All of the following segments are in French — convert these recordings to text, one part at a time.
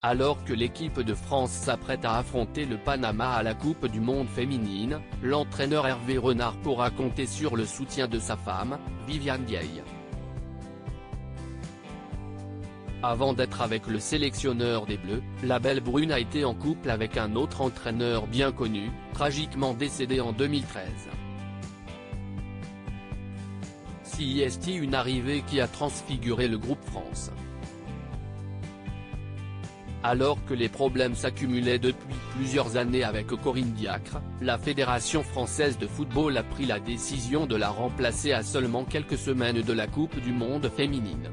Alors que l'équipe de France s'apprête à affronter le Panama à la Coupe du Monde féminine, l'entraîneur Hervé Renard pourra compter sur le soutien de sa femme, Viviane Dieye. Avant d'être avec le sélectionneur des Bleus, la belle brune a été en couple avec un autre entraîneur bien connu, tragiquement décédé en 2013. C'est une arrivée qui a transfiguré le groupe France. Alors que les problèmes s'accumulaient depuis plusieurs années avec Corinne Diacre, la Fédération française de football a pris la décision de la remplacer à seulement quelques semaines de la Coupe du Monde féminine.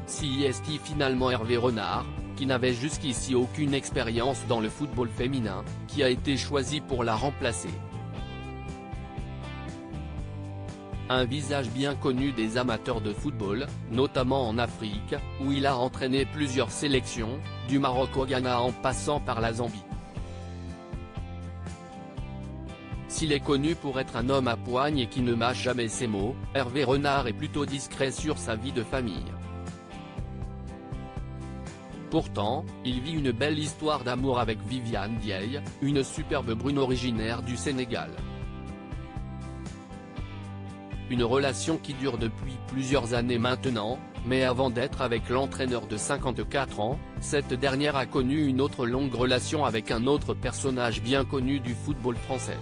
C'est finalement Hervé Renard, qui n'avait jusqu'ici aucune expérience dans le football féminin, qui a été choisi pour la remplacer. Un visage bien connu des amateurs de football, notamment en Afrique, où il a entraîné plusieurs sélections, du Maroc au Ghana en passant par la Zambie. S'il est connu pour être un homme à poigne et qui ne mâche jamais ses mots, Hervé Renard est plutôt discret sur sa vie de famille. Pourtant, il vit une belle histoire d'amour avec Viviane Dieye, une superbe brune originaire du Sénégal. Une relation qui dure depuis plusieurs années maintenant, mais avant d'être avec l'entraîneur de 54 ans, cette dernière a connu une autre longue relation avec un autre personnage bien connu du football français.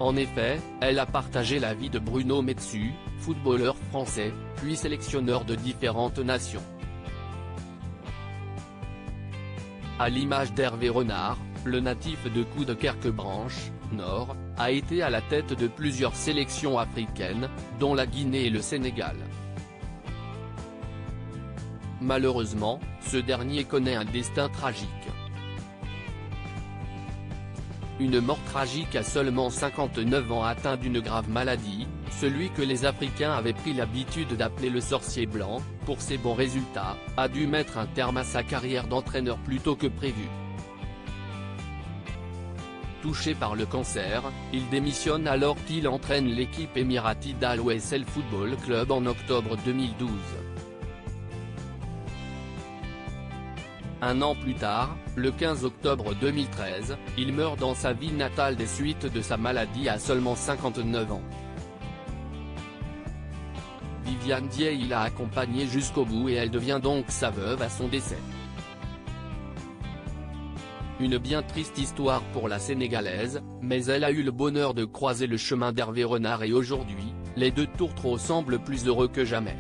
En effet, elle a partagé la vie de Bruno Metsu, footballeur français, puis sélectionneur de différentes nations. À l'image d'Hervé Renard, le natif de Coudekerque-Branche, Nord, a été à la tête de plusieurs sélections africaines, dont la Guinée et le Sénégal. Malheureusement, ce dernier connaît un destin tragique. Une mort tragique à seulement 59 ans atteint d'une grave maladie, celui que les Africains avaient pris l'habitude d'appeler le sorcier blanc, pour ses bons résultats, a dû mettre un terme à sa carrière d'entraîneur plus tôt que prévu. Touché par le cancer, il démissionne alors qu'il entraîne l'équipe émirati d'Al Wassel Football Club en octobre 2012. Un an plus tard, le 15 octobre 2013, il meurt dans sa ville natale des suites de sa maladie à seulement 59 ans. Viviane Dieye l'a accompagnée jusqu'au bout et elle devient donc sa veuve à son décès. Une bien triste histoire pour la Sénégalaise, mais elle a eu le bonheur de croiser le chemin d'Hervé Renard et aujourd'hui, les deux tourtereaux semblent plus heureux que jamais.